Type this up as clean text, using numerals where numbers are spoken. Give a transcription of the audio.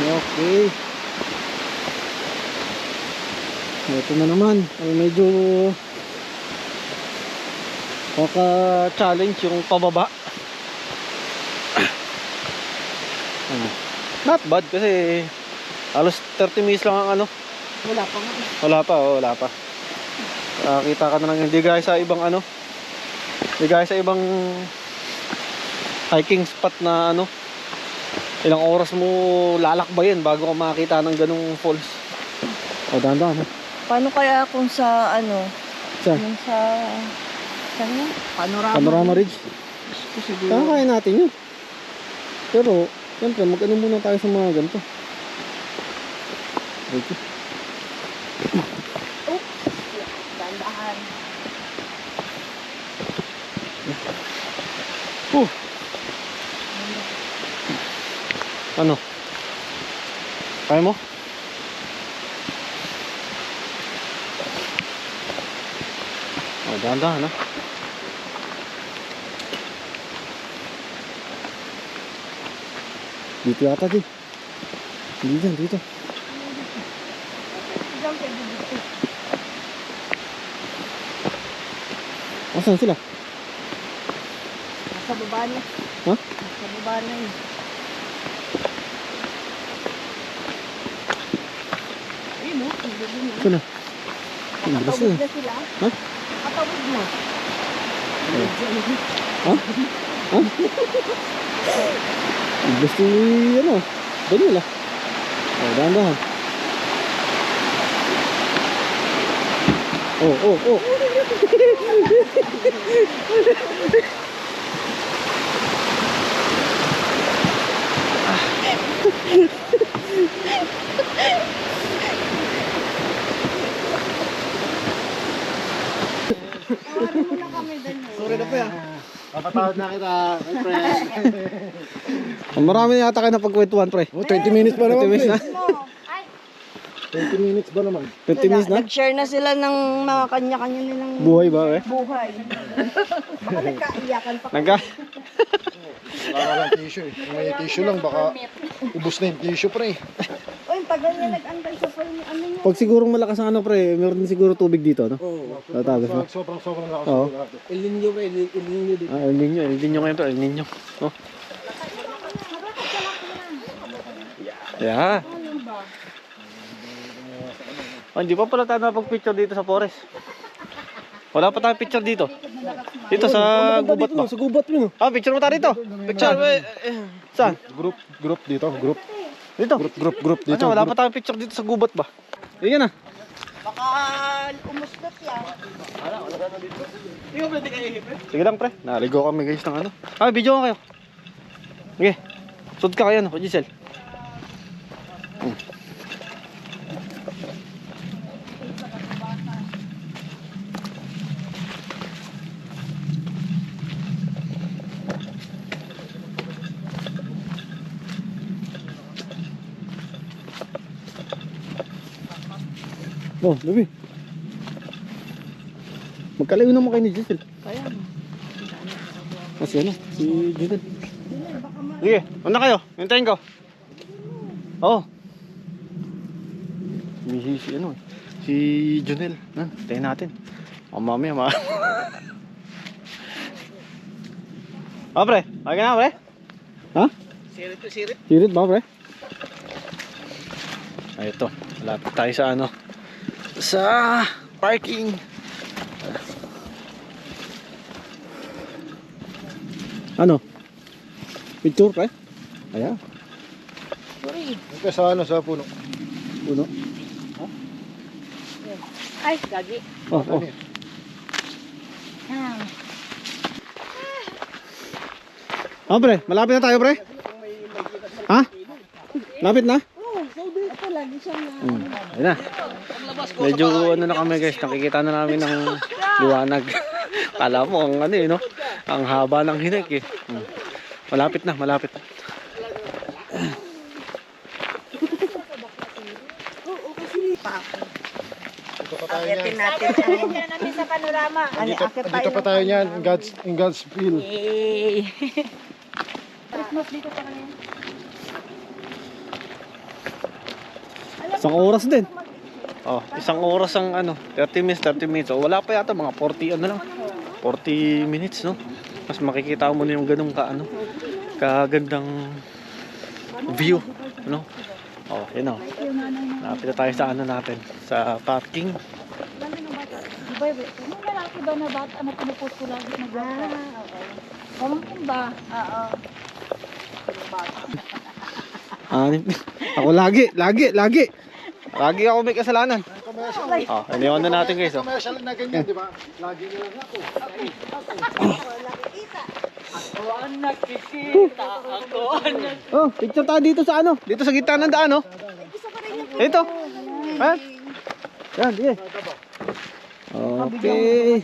Okay. Ito na naman. Ay, medyo kaka-challenge yung pababa. Not bad kasi halos 30 minutes lang ang ano. Wala pa nga. Wala pa. Kita ka na lang, hindi gaya sa ibang ano. Hindi gaya sa ibang hiking spot na ano. Ilang oras mo lalakbayin bago ka makakita ng ganung falls. O, dahan-dahan. Paano kaya kung sa ano? Saan? Yung sa... Saan yun? Panorama Ridge. Siguro. Kaya natin yun. Pero, siyempre, mag-ano muna tayo sa mga ganito. Okay. Oops! Dahan-dahan. Ano? Kaya mo? O, dahan-dahan ha. Dito yata din. Hindi dyan, dito. Diyan kayo dito. Asan sila? Nasa baba na. Ha? Nasa baba na yun. Ayun mo, ang dulo na. Ito na. Ang bilis Nakatawid na. na sila. Ha? Nakatawid na. Ha? Ha? Ang bilis ni, ano, Daniel ah. O, dahan-dahan. Oh. Tawarin mo na kami, Daniel. Sorry na po yan. Papatawad na kita, my friend. Marami na yata kayo na pagkwentuhan, pre. Oh, 20 minutes ba 20 naman, minutes na? 20 minutes ba naman? 20 minutes na? Nag-share na sila ng mga kanya-kanya nilang Buhay ba, eh? buhay. Baka nagkaiyakan pa. Nagka? Wala lang tissue eh. Kung may tissue lang, baka ubos na yung tissue, pre. Uy, tagal niya nag-antay sa phone ni ano niya. Pag sigurong malakas ang ano, pre, meron din siguro tubig dito, no? Oo. Tatagos mo. Sobrang lakas Oo. sigurado. El Niño dito. El Niño ngayon to, El Niño. Oh. Yeah. Oh, hindi pa pala tayo napag-picture dito sa forest. Wala pa tayong picture dito. Dito sa gubat ba? Sa gubat mo. Ah, picture mo tayo dito. Picture. Saan? Group dito, group. Dito. Group dito. Ano, wala pa tayong picture dito sa gubat ba? Yan na. Baka umusgot yan. Sige lang, pre. Naligo kami guys ng ano. Ah, video ko kayo. Sige. Sud ka kayo, no, Giselle. Oh, Lubi. Magkalayo naman kayo ni Giselle. Kaya mo. Kasi ano, si Giselle. Sige, una kayo. Hintayin ko. Oo. Si ano eh. Si Junel. Hintayin natin. Mamaya Ah, pre. Okay na, pre? Ha? Sirit ba, pre? Ay, ito. Lapit tayo sa ano. Sa parking. Ano? Picture, pre? Ayan. Sorry. Ito sa ano, sa puno. Uno. Ay, gagi. Oh. Pre. Malapit na tayo, pre. Ha? Lapit na? Oo, ito lagi siyang Ayun na. Medyo ano na kami guys, nakikita na namin ng liwanag. Kala mo ang ano no? Ang haba ng hinek eh. Malapit na. Dito pa tayo Akitin niyan. natin sa panorama. Dito pa tayo niyan, in God's will. Yay! Christmas dito pa kami. Isang oras din. Oh, isang oras ang ano, 30 minutes. So, wala pa yata mga 40 ano lang. 40 minutes, no? Mas makikita mo na yung ganung kagandang view, no? Oh, yun oh. Napit na tayo sa ano natin, sa parking. Yung lalaki ba na bata na pinupost ko lagi na bata? Oo. Pamangkin ba? Oo. Ako lagi. Lagi ako may kasalanan. Oh, iniwan na natin guys, oh. Commercial na ganyan, di ba? Lagi nila ako. Oh, picture tayo dito sa ano? Dito sa gitna ng daan, oh. Ito. Ha? Yan, sige. Okay.